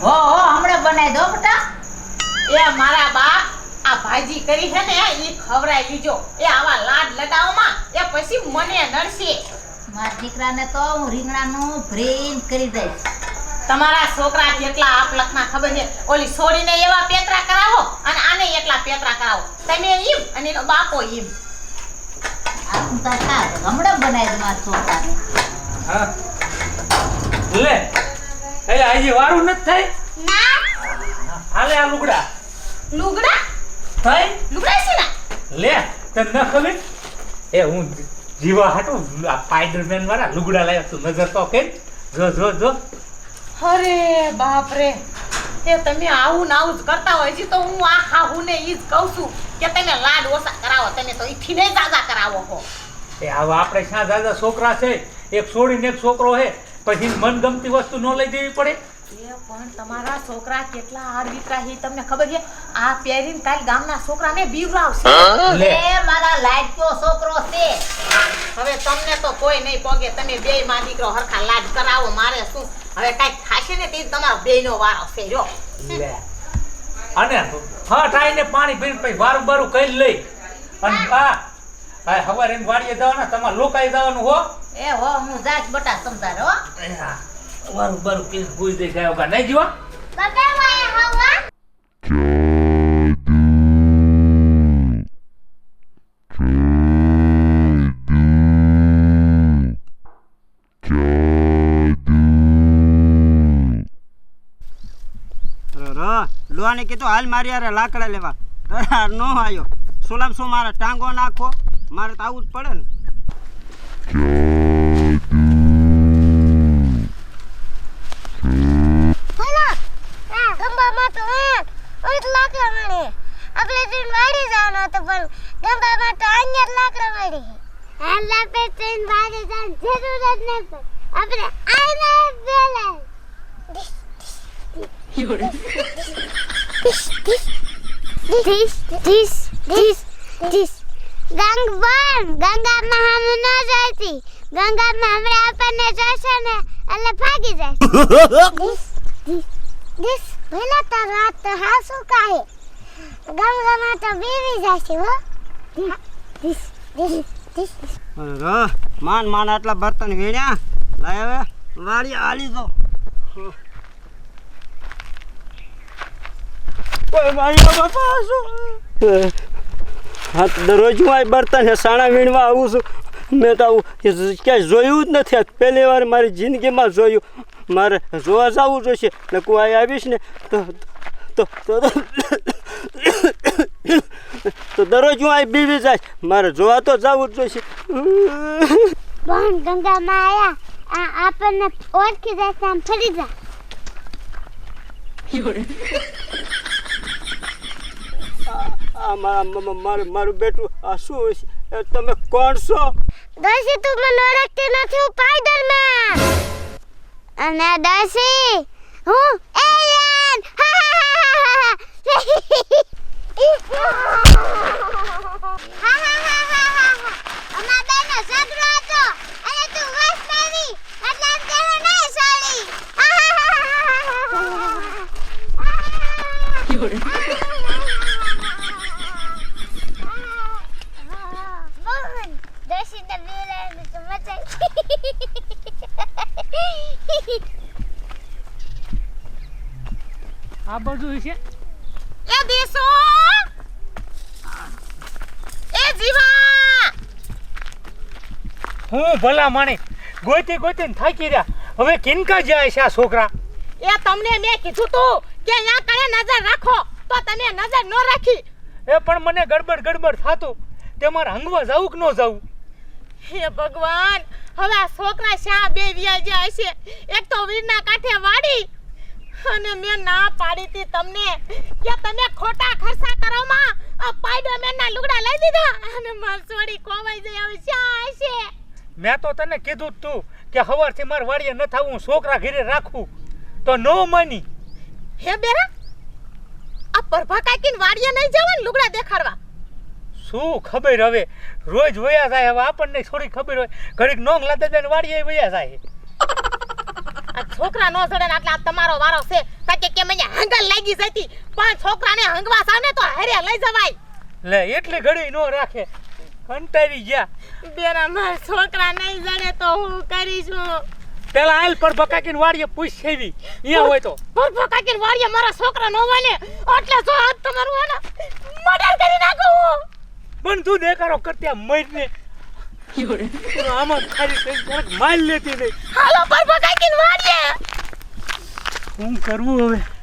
હો હમણાં બનાવી દો બેટા. એ મારા બા આ ભાજી કરી છે ને ઈ ખવરાઈ લીજો. એ આવા લાડ લડાવમાં એ પછી મને નડશે. મારા દીકરાને તો હું રીંગણાનું ભરીને કરી દઈશ. તમારા છોકરા કેટલા આપલકના ખબર છે. ઓલી છોડીને એવા પેતરા કરાવો અને આને એટલા પેતરા કરાવો. તમે ઈમ અને એનો બાપો ઈમ. આ હું તાર ખા હમણાં બનાવી દઉં મારા છોકરાને. હા લે એ આજે વારું નથી થાય. ના હાલે આ લુગડા લુગડા થાય લુગડા છે ને લે તને ન ખબર એ હું જીવા હાટું આ સ્પાઈડરમેન વાળા લુગડા લાવ્યો તું નજર તો કે જો જો જો. અરે બાપ રે એ તમે આવું ને આવું જ કરતા હોય છે. તો હું આ હાહુને ઈ જ કહું છું કે તમે લાડ ઓછા કરાવો. તમે તો ઈથી ને જાજા કરાવો છો. એ હવે આપણે શા દાદા છોકરા છે એક છોડીને એક છોકરો હે પછી મનગમતી વસ્તુ ન લઈ દેવી પડે. એ પણ તમારા છોકરા કેટલા આરબીતરા છે તમને ખબર છે. આ પહેરીને કાલ ગામના છોકરાને બીવરાવશે. લે એ મારા લાડક્યો છોકરો છે. હવે તમને તો કોઈ નહીં પોગે. તમે બેય માં દીકરો હરખા લાડ કરાવો. મારે શું હવે કાંઈક થાશે ને તે તમારો બેયનો વારો છે. જો લે અને હટ આઈને પાણી પીને પછી વારું બારું કઈ લઈ અને આ હવારે એમ વાડીએ જવાના તમારે લોકાઈ જવાનું હો. એ હો હું જાત બટા સમજાર હો. વારું બારું પીને ભૂઈ દઈ જાય વગર નહીં જીવા. બગા વાય હવા લોહાને કીધું હાલ મારી યાર લાકડા લેવા. નો આવ્યો. સોલામ શું મારા ટાંગો નાખો. મારે તો આવું જ પડે ને. ગંબામાં તો લાકડા મળે. આપણે ટ્રેન વાડી જવાનો હતો પણ ગંબામાં તો અહીંયા લાકડા મળી. હાલા પે ટ્રેન વાડી જવાની જરૂર જ નથી. આપણે આઈને બેલે this ગંગામાં હમ ન જાતી. ગંગામાં હમણાં આપણને જોશે ને એટલે ભાગી જાય. this ભલે તો રાત તો હાસુ કાહે ગંગામાં તો બીવી જશે હો. this માન માન આટલા બર્તન વીણ્યા. લાય હવે વાડી હાલી દો. હા દરરોજ હું આ બર્તન સાણા વીણવા આવું છું. મેં તો આવું ક્યાંય જોયું જ નથી. પહેલી વાર મારી જિંદગીમાં જોયું. મારે જોવા જવું જોઈશે ને કોઈ આવીશ ને તો દરરોજ હું આ બીવી જાય. મારે જોવા તો જવું જ જોઈશે. પણ ગંગામાં આયા આપણને ઓળખી જશે આમ ફરી જા. મારું બેટું આ શું છે? તમે કોણ છો? દોશી તું મને ઓળખતી નથી. હું સ્પાઈડરમેન. અને દોશી હું એલિયન. અમાર બેનો ઝઘડો હતો અને તું વસ આવી એટલે એમ કેવો નહીં સોરી. દોશી ને બીલાને તો મચાઈ. આ બધું છે એ દેસો એ જીવા હું ભલા માણે ગોતી ગોતીને થાકી રહ્યા. હવે કિનકા જાય છે આ છોકરા. એ તમને મેં કીધું તું કે અહીંયા કણે નજર રાખો તો તમે નજર ન રાખી. એ પણ મને ગડબડ થાતું તે મારે હંગવા જાવું કે ન જાવું. હે ભગવાન હવે આ છોકરા શા બે વ્યા જાય છે. એક તો વીરના કાંઠે વાડી અને મેં ના પાડી હતી તમને કે તમે ખોટા ખર્ચા કરવામાં આ સ્પાઈડરમેનના લુગડા લઈ દીધા અને માર છોડી કોવાઈ જાય. હવે શા છે? મેં તો તને કીધું તું કે હવારથી માર વાડીએ ન થાવું છોકરા ઘરે રાખું તો નો માની. હે બેરા આ પરભા કાકીન વાડીએ નહીં જવાનું લુગડા દેખાડવા. શું ખબર હવે રોજ વયા જાય. હવે આપણને થોડી ખબર હોય ઘડીક નોંગ લાદે જાય વાડીએ વયા જાય. આ છોકરા નો જડે ને એટલે આ તમારો વારો છે તાકે કે મને હંગલ લાગી જતી પણ છોકરાને હંગવા સાને તો હારે લઈ જવાય લે એટલી ઘડી નો રાખે કંટાળી ગયા બેરા માર છોકરા નહીં જડે તો હું કરીશું પેલા હાલ પર બકાકીને વાડીએ પૂછ સેવી અહીંયા હોય તો ભરભો કાકીને વાડીએ મારા છોકરા નો હોય ને એટલે જો હાથ તમારું હોય ને મર્ડર કરી નાખું હું પણ તું દેખાડો કરતી મરને આમાં ખાલી કઈ જરાક માલ લેતી નહીં હાલો ભરભો કાકીને વાડીએ શું કરવું હવે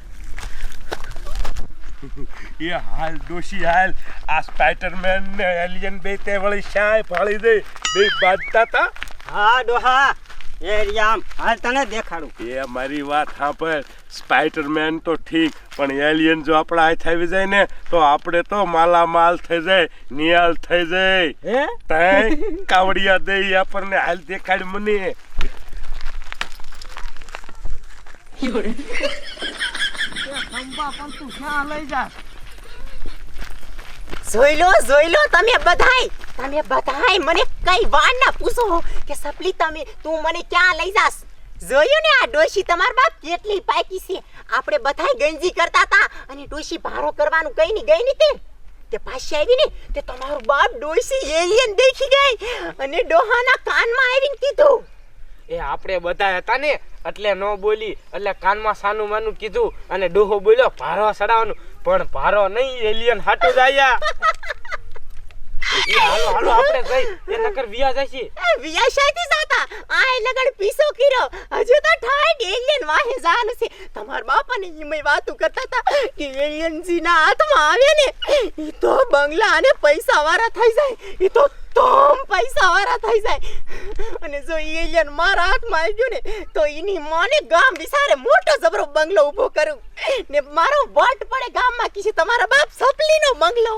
એ હાલ ડોશી હાલ આ સ્પાઈડરમેન ને એલિયન બે તે વળી શાય ફાળી દે બે બાંધતા તા હા ડોહા એ રિયામ હાલ તને દેખાડું એ મારી વાત સાંભળ સ્પાઈડરમેન તો ઠીક પણ એલિયન જો આપણા હાથ આવી જાય ને તો આપણે તો માલામાલ થઈ જાય નિયાલ થઈ જાય હે તઈ કાવડિયા દે આપણને હાલ દેખાડ મને જોઈ લો તમે બધાય મને કઈ વાર ના પૂછો કે સપલી તું મને ક્યાં લઈ જાસ જોયું ને આ ડોશી તમાર બાપ કેટલી પાકી છે આપણે બધાય ગંજી કરતા હતા અને ડોશી ભારો કરવાનું કઈ ની ગઈ ની તે પાછી આવી ને તે તમારો બાપ ડોશી એલિયન દેખી ગઈ અને ડોહાના કાનમાં આવીને કીધું એ આપણે બધા હતા ને એટલે નો બોલી એટલે કાનમાં સાનું માનું કીધું અને ડોહો બોલ્યો ભારો સડાવવાનું પણ ભારો નહીં એલિયન હાટુ જાયા હાલો હાલો આપણે જઈ એ નકર વિયા જશે વિયા શાયથી જાતા આ લગન પીસો કર્યો હજુ તો ઠાડ એલિયન વાહે જાનું છે તમાર બાપા ને ઈમે વાતો કરતા હતા કે એલિયન જીના હાથમાં આવે ને ઈ તો બંગલા અને પૈસા વાળા થઈ જાય ઈ તો તમ પૈસા વાળા થઈ જાય અને જો એલિયન મારા હાથમાં આવી ગયો ને તો ઈની માને ગામ વિસારે મોટો જબરો બંગલો ઊભો કરું ને મારો વટ પડે ગામમાં કે તમારા બાપ સપલીનો બંગલો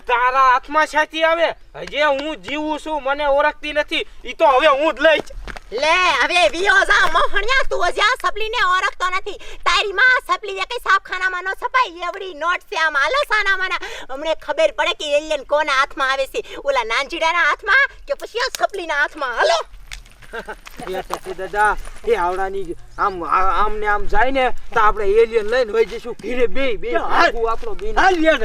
તારા હાથમાં છાતી આવે હજે હું જીવું છું મને ઓળખતી નથી ઈ તો હવે હું જ લઈશ લે હવે વિયો જા મોહણિયા તું જ્યાં સપલીને ઓળખતો નથી તારી માં સપલી એ કઈ સાફખાનામાં ન છપાય એવડી નોટ છે આમ આલો સાનામાના અમને ખબર પડે કે એલિયન કોના હાથમાં આવે છે ઓલા નાનજીડાના હાથમાં કે પછી સપલીના હાથમાં હાલો એ સતી દાદા એ આવડાની આમ ને આમ જાય ને તો આપણે એલિયન લઈને વઈ જઈશું ઘીરે બે આગુ આપણો બેન હાલ યાર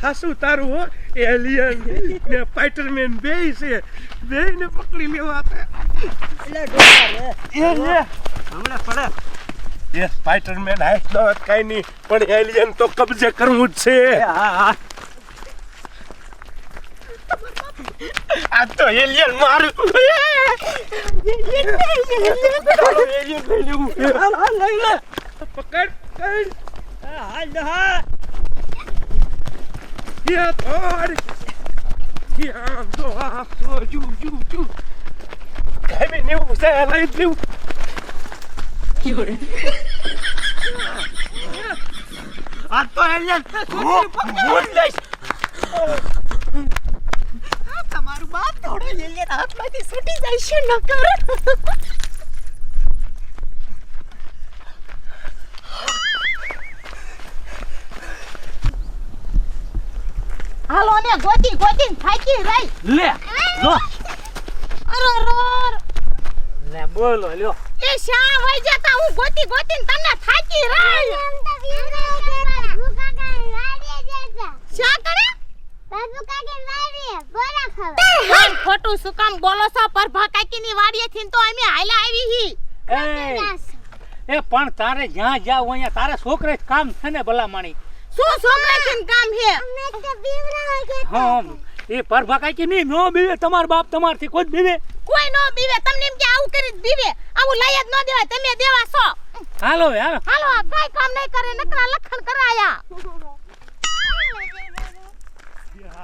હાસુ તારું હો એલિયન ને સ્પાઈડરમેન બે છે બે ને પકડી લેવા એટલે ડોહા રે હમણાં પડે એ સ્પાઈડરમેન હાથ ન હોત કાઈ નહીં પણ એલિયન તો કબજે કરવું જ છે હા આ તો એલિયન મારું પકડ હાલ ડોહા Yeah, Todd. Yeah, so you. Come in, you say I like you. આ તો એલિયન તમારું બાપ થોડો એલિયન હાથમાંથી છૂટી જાય છે નકર હાલો ને ગોતી થાકી રહી લે જો અરર લે બોલો લ્યો એ શા વઈ જતા હું ગોતી તમને થાકી રહી શા કરે ખોટું શું કામ બોલો છો પરભા કાકીની વાડીએથી તો અમે હાલા આવી હી એ પણ તારે જ્યાં જાવ અહીંયા તારા છોકરે કામ છે ને ભલા માણી શું છોકરાથી કામ હે હા એ પરભા કાકી ની નો બીવે તમાર બાપ તમારથી કોઈ બીવે કોઈ નો બીવે તમને એમ કે આવું કરી બીવે આવું લઈ જ ન દેવાય તમે દેવા છો હાલો હાલો હાલો આ કાઈ કામ નહીં કરે નકરા લખન કરાયા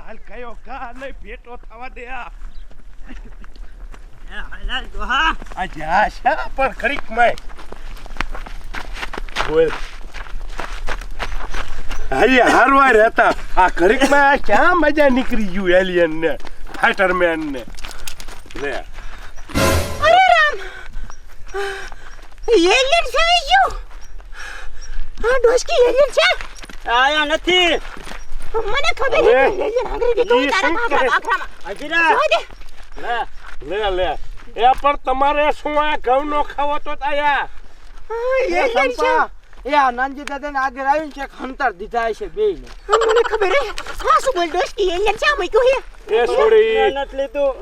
હાલ કયો કા નહીં ભેટો થવા દે આ હાલ ડોહા આ જા શા પણ ખરીક માં બોલ હાય હારવા રહેતા આ ઘડીક માં ક્યાં મજા નીકળી ગયું એલિયન ને ફાઈટરમેન ને લે અરે રામ એલિયન છે ગયો આ ડોશકી એલિયન છે આયા નથી મને ખબર હવે છે એલિયન અંગ્રેજી તું ઈ તારા શું કરે? આખરામાં અજીરા જોઈ દે લે એ પણ તમારે શું આ ઘઉં નો ખાવો તો તાયા એલિયન છે એ આ નાનજી દાદાને આગળ આવીને છે હંતર દીધા હશે બેયને મને ખબર હે હા શું બોલ દોસ્તી એલિયન છે મૂક્યું હે એ છોડી નથી લીધું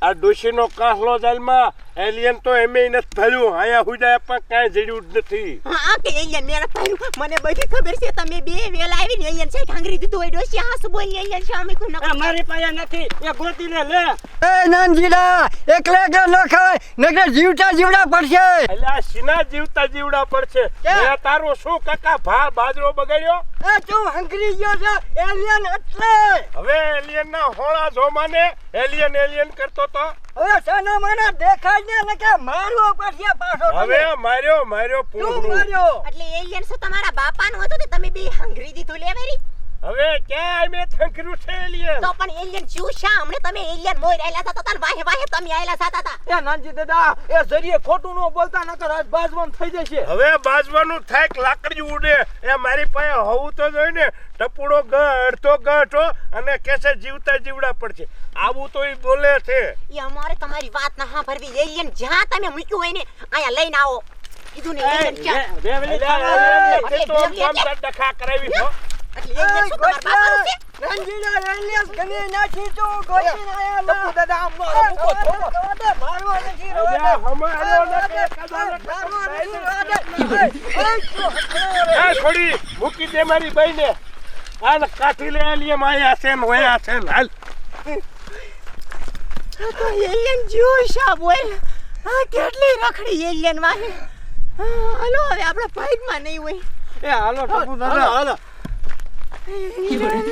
આ ડોશીનો કાહલો જાલમાં એલિયન તો એમે નથી ભર્યું અહીંયા હુજાય પણ કાંઈ જડ્યું જ નથી હા કે એલિયન મેં પાડ્યું મને બધી ખબર છે તમે બે વેલા આવીને એલિયન છે ઢાંગરી દીધું હોય ડોસી હા શું બોલ એલિયન છે અમે કોઈ એ મારી પાસે નથી એ ગોતી લે એ નાનજીડા એકલે એકલે ન ખાય નકર જીવતા જીવડા પડશે. એટલે આ સીના જીવતા જીવડા પડશે મેં તારું શું કાકા બાજરો બગાડ્યો એ તું હંગરી ગયો છે એલિયન એટલે. હવે એલિયન ના હોળા જોમાને એલિયન કરતો તો હવે સાના માના દેખાય ને કે મારવો પડશે પાછો. હવે માર્યો તું પૂંગળું માર્યો. એટલે એલિયન શું તમારા બાપાનું હતું તે તમે બે હંગરી દીધું લેવેરી હવે ક્યાં મેં થંકર્યું છે એલિયન તો પણ એલિયન શું શા હમણે તમે એલિયન મોર આયલા હતા તાર વાહે વાહે તમે આયલા હતા તા એ નાનજી દાદા એ જરીએ ખોટું ન બોલતા નકર આજ બાજવાન થઈ જશે હવે બાજવાનું થાય કે લાકડી ઉડે એ મારી પાસે હોવું તો જોઈએ ને ટપુડો ગઢતો ગઢો અને કેસે જીવતા જીવડા પડશે આવું તો ઈ બોલે છે એ અમારે તમારી વાત ના સાંભળવી એલિયન જ્યાં તમે મૂક્યું હોય ને અહીંયા લઈને આવો કીધું ને એલિયન ક્યાં તે તો કામ ડખા કરાવી છો એટલે એલિયન શું તમારા બાપાનું છે નાનજીડા એલિયન ગને નાખી તું ગોતીને આયા ના. ટપુ દાદા આમ મારો ભૂકો થોડો મારવા નથી હવે રોવા. હમારો નથી મારવા નથી રોવા. એ છોડી મૂકી દે મારી બહેને હાલ કાઠી લે એલિયન આયા છે ને વયા છે ને હાલ તો એલિયન જોશા બોલ આ કેટલી રખડી એલિયન વાહે હાલો હવે આપણે ફાઇટમાં નહીં હોય એ હાલો ટપુ દાદા હાલો એલિયન